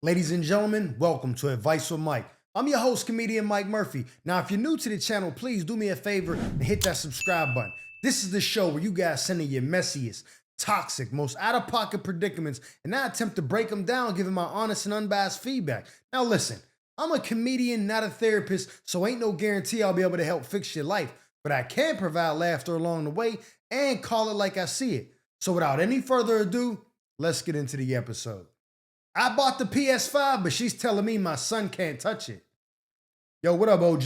Ladies and gentlemen, welcome to Advice with Mike. I'm your host, comedian Mike Murphy. Now, if you're new to the channel, please do me a favor and hit that subscribe button. This is the show where you guys send in your messiest, toxic, most out-of-pocket predicaments, and I attempt to break them down, giving my honest and unbiased feedback. Now, listen, I'm a comedian, not a therapist, so ain't no guarantee I'll be able to help fix your life, but I can provide laughter along the way and call it like I see it. So without any further ado, let's get into the episode. I bought the PS5, but she's telling me my son can't touch it. Yo, what up, OG?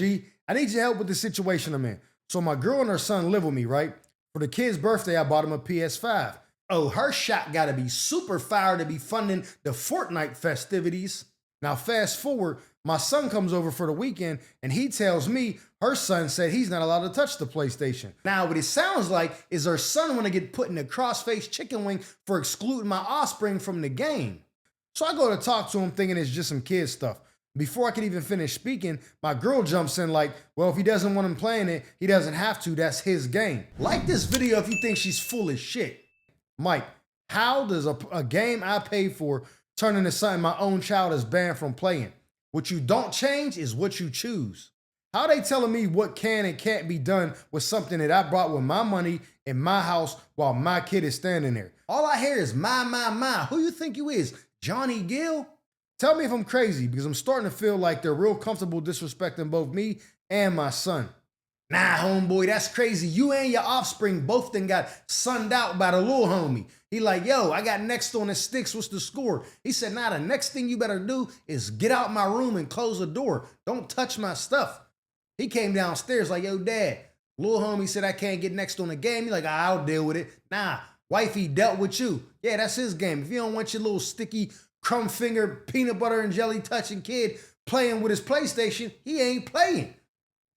I need your help with the situation I'm in. So my girl and her son live with me, right? For the kid's birthday, I bought him a PS5. Oh, her shot gotta be super fire to be funding the Fortnite festivities. Now, fast forward, my son comes over for the weekend and he tells me her son said he's not allowed to touch the PlayStation. Now, what it sounds like is her son wanna get put in a cross-faced chicken wing for excluding my offspring from the game. So I go to talk to him thinking it's just some kid stuff. Before I can even finish speaking, my girl jumps in like, well, if he doesn't want him playing it, he doesn't have to. That's his game. Like this video if you think she's full of shit. Mike, how does a game I paid for turn into something my own child is banned from playing? What you don't change is what you choose. How they telling me what can and can't be done with something that I brought with my money in my house while my kid is standing there? All I hear is my. Who you think you is? Johnny Gill? Tell me if I'm crazy because I'm starting to feel like they're real comfortable disrespecting both me and my son. Nah, homeboy, that's crazy. You and your offspring both then got sunned out by the little homie. He like, yo, I got next on the sticks. What's the score? He said, nah, the next thing you better do is get out my room and close the door. Don't touch my stuff. He came downstairs like, yo, dad, little homie said I can't get next on the game. He like, I'll deal with it. Nah. Wifey dealt with you. Yeah, that's his game. If you don't want your little sticky, crumb finger, peanut butter and jelly touching kid playing with his PlayStation, he ain't playing.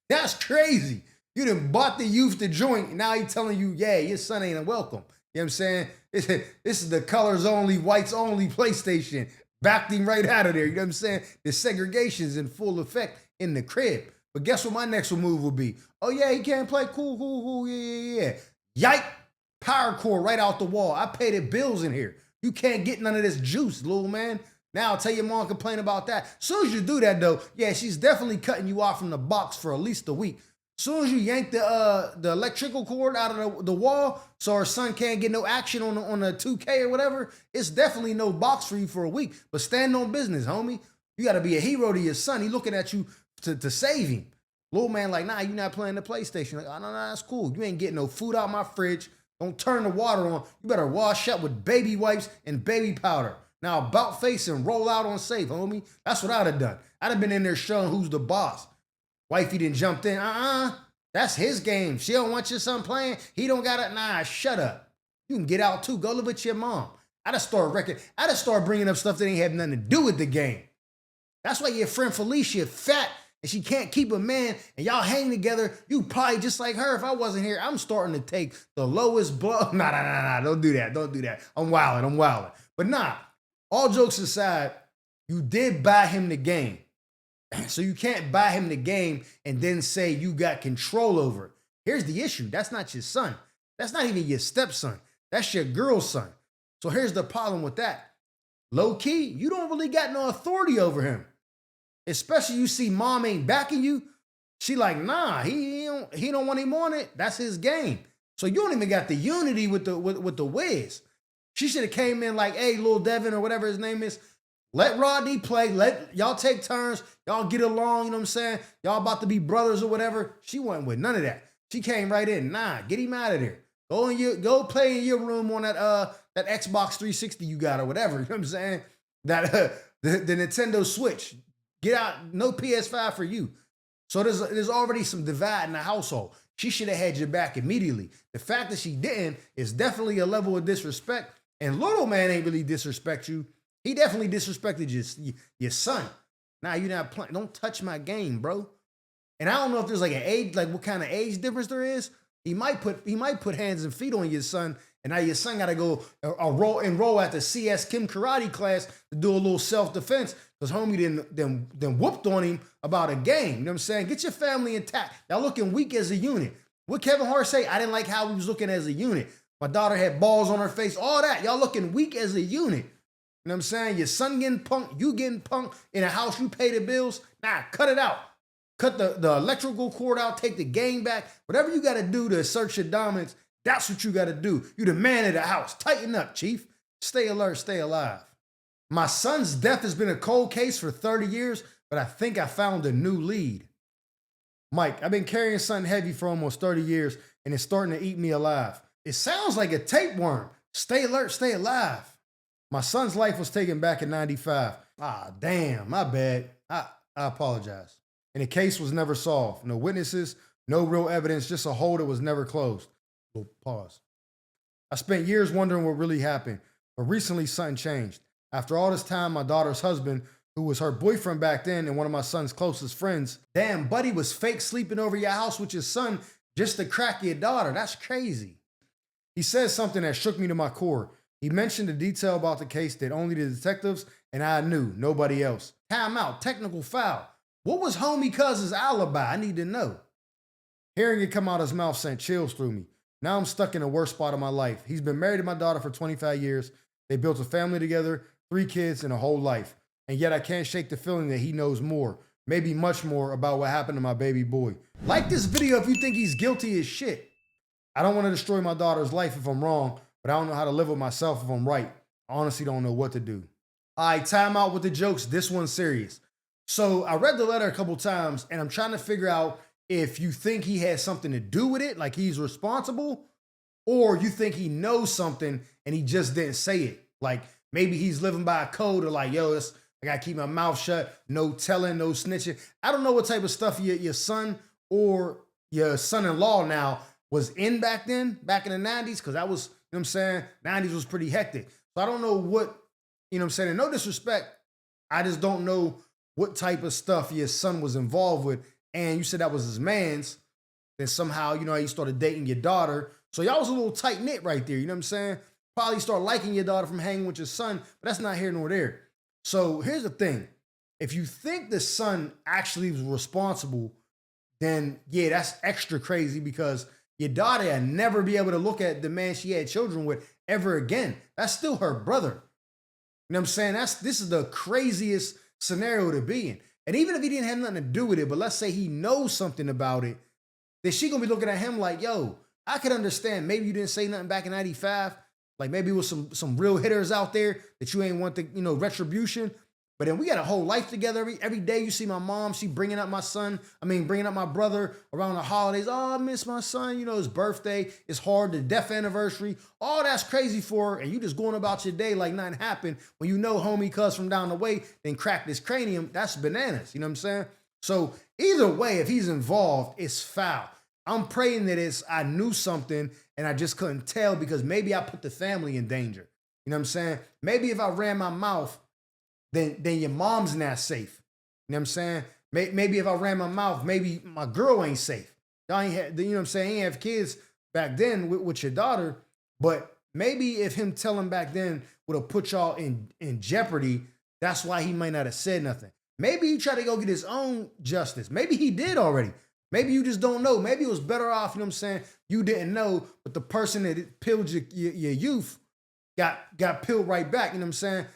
That's crazy. You done bought the youth the joint, and now he telling you, yeah, your son ain't welcome. You know what I'm saying? This is the colors only, whites only PlayStation. Backed him right out of there. You know what I'm saying? The segregation's in full effect in the crib. But guess what my next move will be? Oh, yeah, he can't play. Cool. Yeah. Yike. Power cord right out the wall. I paid the bills in here. You can't get none of this juice, little man. Now I'll tell your mom complain about that. Soon as you do that though, yeah, she's definitely cutting you off from the box for at least a week. Soon as you yank the electrical cord out of the wall so her son can't get no action on the 2K or whatever, it's definitely no box for you for a week. But stand on business, homie. You got to be a hero to your son. He looking at you to save him. Little man like, nah, you not playing the PlayStation. Like, oh, no, that's cool. You ain't getting no food out my fridge. Don't turn the water on. You better wash up with baby wipes and baby powder. Now about face and roll out on safe, homie. That's what I'd have done. I'd have been in there showing who's the boss. Wifey didn't jump in. That's his game. She don't want your son playing. He don't got it. Nah, shut up. You can get out too. Go live with your mom. I'd have started bringing up stuff that ain't have nothing to do with the game. That's why your friend Felicia fat and she can't keep a man, and y'all hang together, you probably just like her. If I wasn't here, I'm starting to take the lowest blow. Nah, don't do that. I'm wilding. But nah, all jokes aside, you did buy him the game. So you can't buy him the game and then say you got control over it. Here's the issue. That's not your son. That's not even your stepson. That's your girl's son. So here's the problem with that. Low key, you don't really got no authority over him. Especially you see mom ain't backing you. She like, nah, he don't want him on it. That's his game. So you don't even got the unity with the Wiz. She should have came in like, hey, Lil Devin or whatever his name is. Let Rodney play. Let y'all take turns. Y'all get along, you know what I'm saying? Y'all about to be brothers or whatever. She wasn't with none of that. She came right in. Nah, get him out of there. Go play in your room on that Xbox 360 you got or whatever. You know what I'm saying? That the Nintendo Switch. Get out, no PS5 for you. So there's already some divide in the household. She should have had your back immediately. The fact that she didn't is definitely a level of disrespect. And little man ain't really disrespect you. He definitely disrespected your son. Nah, you're not playing. Don't touch my game, bro. And I don't know if there's like an age, like what kind of age difference there is. He might put hands and feet on your son, and now your son got to go enroll at the CS Kim karate class to do a little self-defense because homie then whooped on him about a game. You know what I'm saying? Get your family intact. Y'all looking weak as a unit. What Kevin Hart say? I didn't like how he was looking as a unit. My daughter had balls on her face. All that. Y'all looking weak as a unit. You know what I'm saying? Your son getting punked, you getting punked in a house you pay the bills. Nah, cut it out. Cut the electrical cord out, take the game back. Whatever you got to do to assert your dominance, that's what you got to do. You the man of the house. Tighten up, chief. Stay alert, stay alive. My son's death has been a cold case for 30 years, but I think I found a new lead. Mike, I've been carrying something heavy for almost 30 years, and it's starting to eat me alive. It sounds like a tapeworm. Stay alert, stay alive. My son's life was taken back in 95. Ah, damn, my bad. I apologize. And the case was never solved. No witnesses, no real evidence, just a hole that was never closed. We'll pause. I spent years wondering what really happened, but recently something changed. After all this time, my daughter's husband, who was her boyfriend back then and one of my son's closest friends, damn, buddy was fake sleeping over your house with your son just to crack your daughter. That's crazy. He said something that shook me to my core. He mentioned a detail about the case that only the detectives and I knew, nobody else. Time out, technical foul. What was homie Cuz's alibi? I need to know. Hearing it come out his mouth sent chills through me. Now I'm stuck in the worst spot of my life. He's been married to my daughter for 25 years. They built a family together, 3 kids, and a whole life. And yet I can't shake the feeling that he knows more, maybe much more, about what happened to my baby boy. Like this video if you think he's guilty as shit. I don't want to destroy my daughter's life if I'm wrong, but I don't know how to live with myself if I'm right. I honestly don't know what to do. All right, time out with the jokes. This one's serious. So I read the letter a couple times, and I'm trying to figure out if you think he has something to do with it, like he's responsible, or you think he knows something and he just didn't say it. Like maybe he's living by a code of like, yo, I gotta keep my mouth shut, no telling, no snitching. I don't know what type of stuff your son or your son-in-law now was in back then, back in the 90s, because that was, you know what I'm saying, 90s was pretty hectic. So I don't know what, you know what I'm saying, and no disrespect, I just don't know what type of stuff your son was involved with. And you said that was his man's, then somehow, you know, he started dating your daughter. So y'all was a little tight-knit right there, you know what I'm saying? Probably start liking your daughter from hanging with your son, but that's not here nor there. So here's the thing. If you think the son actually was responsible, then yeah, that's extra crazy because your daughter will never be able to look at the man she had children with ever again. That's still her brother. You know what I'm saying? This is the craziest scenario to be in. And even if he didn't have nothing to do with it, but let's say he knows something about it, then she gonna be looking at him like, yo, I could understand. Maybe you didn't say nothing back in 95. Like maybe it was some real hitters out there that you ain't want the, you know, retribution. But then we got a whole life together. Every day you see my mom, she bringing up my son. Bringing up my brother around the holidays. Oh, I miss my son. You know, his birthday. It's hard, the death anniversary. All that's crazy for her. And you just going about your day like nothing happened when you know homie cuz from down the way then cracked his cranium. That's bananas. You know what I'm saying? So either way, if he's involved, it's foul. I'm praying that I knew something and I just couldn't tell because maybe I put the family in danger. You know what I'm saying? Maybe if I ran my mouth, then your mom's not safe. You know what I'm saying? Maybe if I ran my mouth, maybe my girl ain't safe. Y'all ain't had, you know what I'm saying? He ain't have kids back then with your daughter, but maybe if him telling back then would have put y'all in jeopardy, that's why he might not have said nothing. Maybe he tried to go get his own justice. Maybe he did already. Maybe you just don't know. Maybe it was better off, you know what I'm saying? You didn't know, but the person that pilled your youth got pilled right back, you know what I'm saying?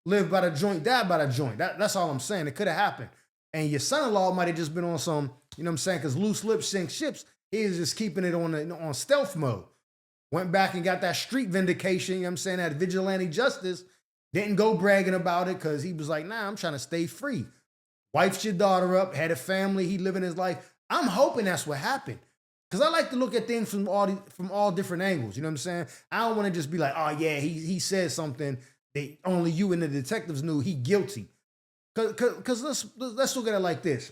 Live by the joint, die by the joint. That's all I'm saying. It could have happened. And your son-in-law might have just been on some, you know what I'm saying? Because loose lips sink ships. He is just keeping it on stealth mode. Went back and got that street vindication, you know what I'm saying? That vigilante justice. Didn't go bragging about it because he was like, nah, I'm trying to stay free. Wifed your daughter up, had a family, he living his life. I'm hoping that's what happened. Because I like to look at things from all different angles, you know what I'm saying? I don't want to just be like, oh yeah, he said something that only you and the detectives knew he guilty. Because let's look at it like this.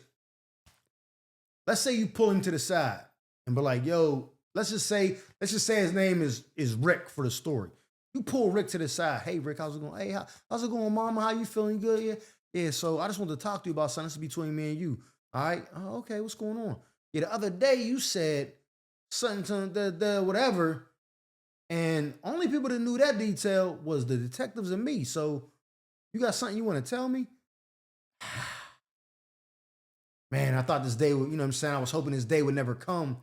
Let's say you pull him to the side and be like, yo, let's just say his name is Rick for the story. You pull Rick to the side. Hey, Rick, how's it going? Hey, how's it going, mama? How you feeling? Good? Yeah. Yeah, so I just wanted to talk to you about something. This is between me and you. All right? Oh, okay, what's going on? Yeah, the other day you said something to whatever, and only people that knew that detail was the detectives and me. So you got something you want to tell me? Man, I thought this day would, you know what I'm saying? I was hoping this day would never come.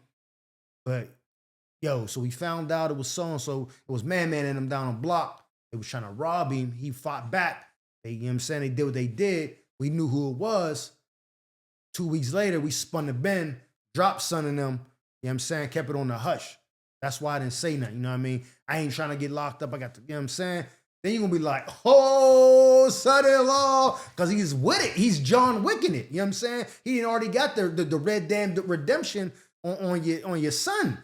But, yo, so we found out it was so-and-so. It was Man in them down on block. They was trying to rob him. He fought back. They, you know what I'm saying? They did what they did. We knew who it was. 2 weeks later, we spun the bend, dropped son and them, you know what I'm saying? Kept it on the hush. That's why I didn't say nothing, you know what I mean? I ain't trying to get locked up. I got to, you know what I'm saying? Then you're gonna be like, oh, son-in-law, because he's with it. He's John Wicking it, you know what I'm saying? He already got the red damn redemption on your son.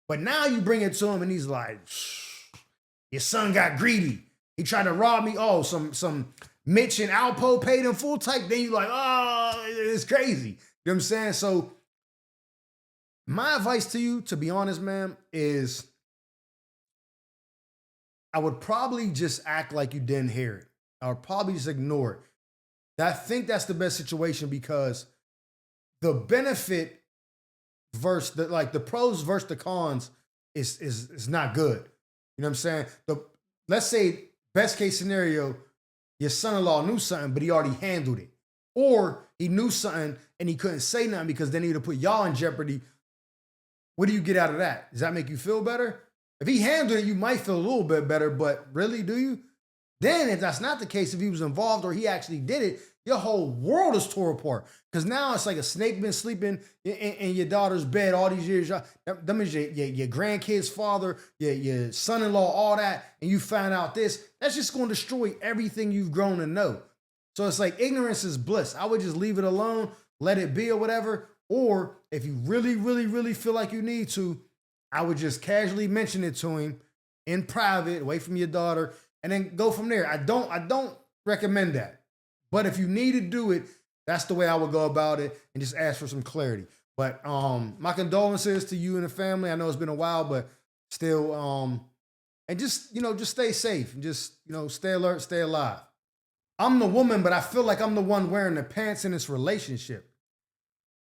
But now you bring it to him and he's like, your son got greedy. He tried to rob me. Oh, some Mitch and Alpo paid him full type. Then you like, oh, it's crazy. You know what I'm saying? So my advice to you, to be honest, man, is I would probably just act like you didn't hear it. I would probably just ignore it. I think that's the best situation because the benefit versus the pros versus the cons is not good. You know what I'm saying? Let's say best case scenario, your son-in-law knew something, but he already handled it. Or he knew something and he couldn't say nothing because then he would have put y'all in jeopardy. What do you get out of that? Does that make you feel better? If he handled it, you might feel a little bit better, but really, do you? Then if that's not the case, if he was involved or he actually did it, your whole world is tore apart. Because now it's like a snake been sleeping in your daughter's bed all these years. Them is your grandkid's father, your son-in-law, all that, and you find out this. That's just going to destroy everything you've grown to know. So it's like ignorance is bliss. I would just leave it alone, let it be or whatever. Or if you really, really, really feel like you need to, I would just casually mention it to him in private, away from your daughter, and then go from there. I don't recommend that. But if you need to do it, that's the way I would go about it and just ask for some clarity. But my condolences to you and the family. I know it's been a while, but still, and just, just stay safe and just, stay alert, stay alive. I'm the woman, but I feel like I'm the one wearing the pants in this relationship.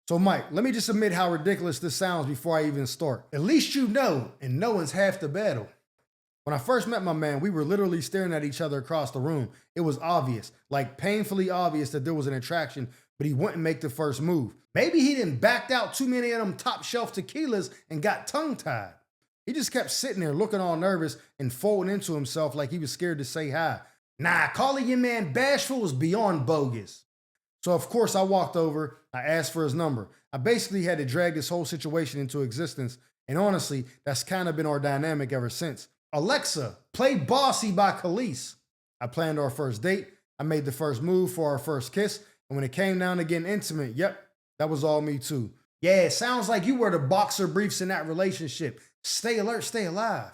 So Mike, let me just admit how ridiculous this sounds before I even start. At least you know, and knowing's half the battle. When I first met my man, we were literally staring at each other across the room. It was obvious, like painfully obvious that there was an attraction, but he wouldn't make the first move. Maybe he didn't backed out too many of them top shelf tequilas and got tongue-tied. He just kept sitting there looking all nervous and folding into himself like he was scared to say hi. Nah, calling your man bashful was beyond bogus. So of course I walked over, I asked for his number. I basically had to drag this whole situation into existence. And honestly, that's kind of been our dynamic ever since. Alexa, play Bossy by Khalees. I planned our first date. I made the first move for our first kiss. And when it came down to getting intimate, yep, that was all me too. Yeah, it sounds like you were the boxer briefs in that relationship. Stay alert, stay alive.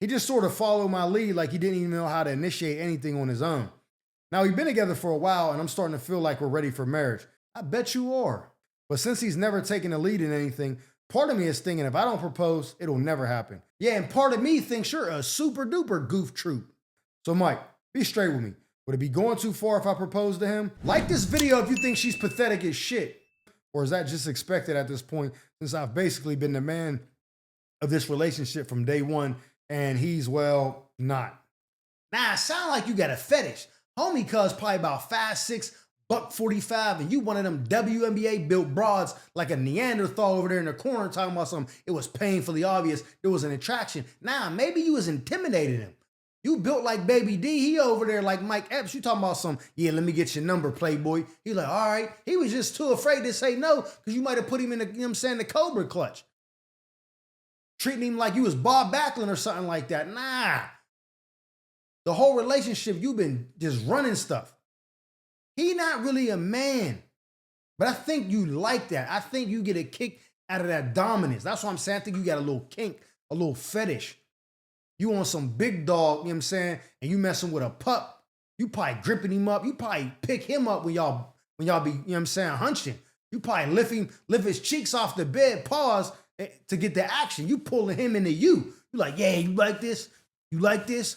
He just sort of followed my lead like he didn't even know how to initiate anything on his own. Now, we've been together for a while, and I'm starting to feel like we're ready for marriage. I bet you are. But since he's never taken the lead in anything, part of me is thinking if I don't propose, it'll never happen. Yeah, and part of me thinks you're a super duper goof troop. So Mike, be straight with me. Would it be going too far if I proposed to him? Like this video if you think she's pathetic as shit. Or is that just expected at this point since I've basically been the man of this relationship from day one and he's, well, not. Nah, it sound like you got a fetish. Homie cuz probably about 5'6", $145, and you one of them WNBA built broads like a Neanderthal over there in the corner talking about something. It was painfully obvious there was an attraction. Nah, maybe you was intimidating him. You built like Baby D. He over there like Mike Epps. You talking about some, yeah, let me get your number, playboy. He like, all right. He was just too afraid to say no because you might have put him in the, you know what I'm saying, the Cobra clutch. Treating him like you was Bob Backlund or something like that. Nah. The whole relationship, you've been just running stuff. He not really a man. But I think you like that. I think you get a kick out of that dominance. That's what I'm saying. I think you got a little kink, a little fetish. You on some big dog, you know what I'm saying, and you messing with a pup. You probably gripping him up. You probably pick him up when y'all be, you know what I'm saying, hunching. You probably lift his cheeks off the bed, pause, to get the action. You pulling him into you. You like, yeah, you like this? You like this?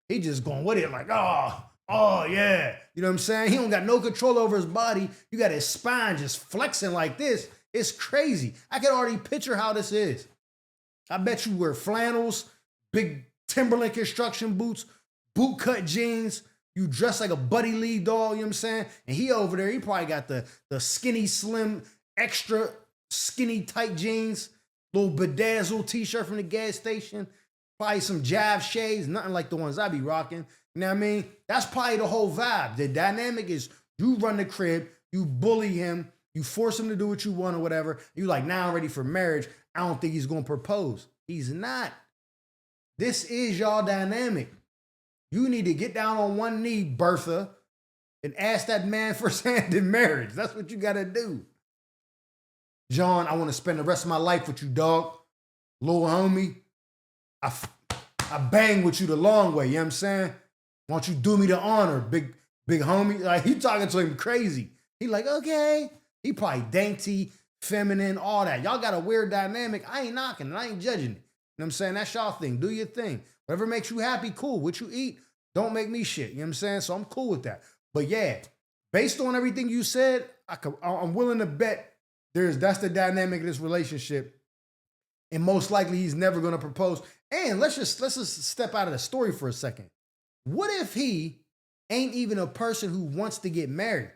He just going with it like, oh, yeah. You know what I'm saying? He don't got no control over his body. You got his spine just flexing like this. It's crazy. I can already picture how this is. I bet you wear flannels, big Timberland construction boots, boot cut jeans. You dress like a Buddy Lee doll, you know what I'm saying? And he over there, he probably got the skinny, slim, extra skinny tight jeans, little bedazzled t-shirt from the gas station. Probably some jab shades, nothing like the ones I be rocking. You know what I mean? That's probably the whole vibe. The dynamic is you run the crib, you bully him, you force him to do what you want or whatever. You like, now I'm ready for marriage. I don't think he's gonna propose. He's not. This is y'all dynamic. You need to get down on one knee, Bertha, and ask that man for his hand in marriage. That's what you gotta do. John, I want to spend the rest of my life with you, dog. Little homie, I bang with you the long way, you know what I'm saying? Why don't you do me the honor, big homie? Like, he talking to him crazy. He like, okay. He probably dainty, feminine, all that. Y'all got a weird dynamic. I ain't knocking it. I ain't judging it. You know what I'm saying? That's y'all thing. Do your thing. Whatever makes you happy, cool. What you eat, don't make me shit. You know what I'm saying? So I'm cool with that. But yeah, based on everything you said, I'm willing to bet that's the dynamic of this relationship. And most likely he's never going to propose. And let's just step out of the story for a second. What if he ain't even a person who wants to get married?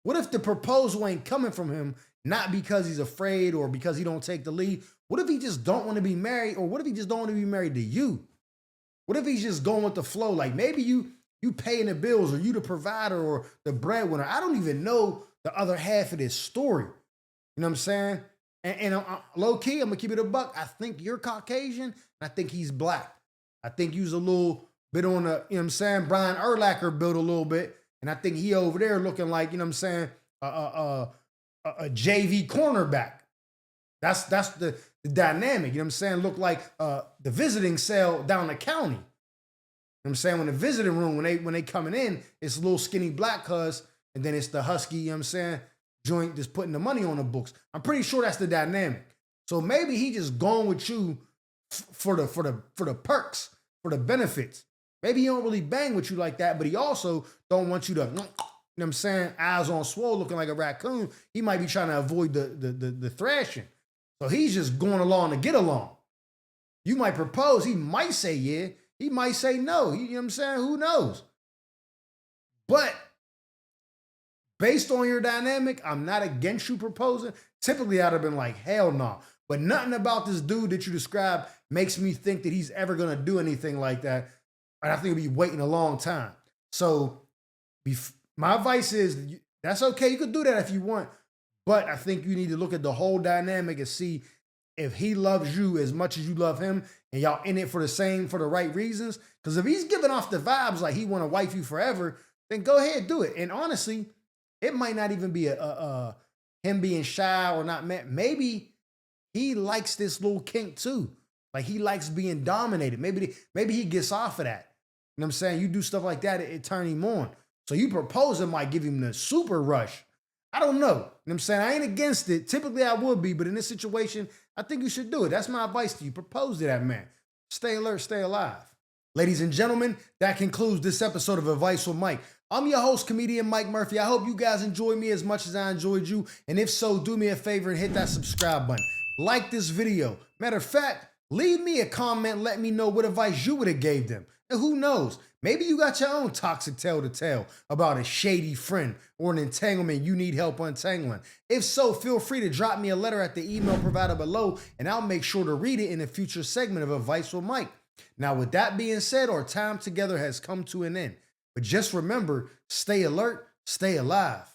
What if the proposal ain't coming from him, not because he's afraid or because he don't take the lead? What if he just don't want to be married? Or what if he just don't want to be married to you? What if he's just going with the flow? Like maybe you paying the bills or you the provider or the breadwinner. I don't even know the other half of this story. You know what I'm saying? And low key, I'm gonna keep it a buck. I think you're Caucasian, and I think he's black. I think you's a little bit on the, you know what I'm saying, Brian Urlacher built a little bit, and I think he over there looking like, you know what I'm saying, a JV cornerback. That's the dynamic, you know what I'm saying? Look like the visiting cell down the county. You know what I'm saying? When the visiting room, when they coming in, it's a little skinny black cuz, and then it's the husky, you know what I'm saying, joint that's putting the money on the books. I'm pretty sure that's the dynamic. So maybe he just going with you for the perks, for the benefits. Maybe he don't really bang with you like that, but he also don't want you to, you know what I'm saying, eyes on swole looking like a raccoon. He might be trying to avoid the thrashing. So he's just going along to get along. You might propose. He might say yeah. He might say no. You know what I'm saying? Who knows? But based on your dynamic, I'm not against you proposing. Typically, I'd have been like, hell no. But nothing about this dude that you described makes me think that he's ever going to do anything like that. And I think he'll be waiting a long time. So my advice is, that's okay. You can do that if you want. But I think you need to look at the whole dynamic and see if he loves you as much as you love him and y'all in it for the right reasons. Because if he's giving off the vibes like he want to wife you forever, then go ahead, do it. And honestly, it might not even be him being shy or not mad. Maybe he likes this little kink too. Like he likes being dominated. Maybe he gets off of that. You know what I'm saying? You do stuff like that, it turn him on. So you propose, it might give him the super rush. I don't know. You know what I'm saying? I ain't against it. Typically I would be, but in this situation, I think you should do it. That's my advice to you. Propose to that man. Stay alert, stay alive. Ladies and gentlemen, that concludes this episode of Advice with Mike. I'm your host, comedian Mike Murphy. I hope you guys enjoyed me as much as I enjoyed you. And if so, do me a favor and hit that subscribe button. Like this video. Matter of fact, leave me a comment. Let me know what advice you would have gave them. And who knows, maybe you got your own toxic tale to tell about a shady friend or an entanglement you need help untangling. If so, feel free to drop me a letter at the email provided below, and I'll make sure to read it in a future segment of Advice with Mike. Now, with that being said, our time together has come to an end. But just remember, stay alert, stay alive.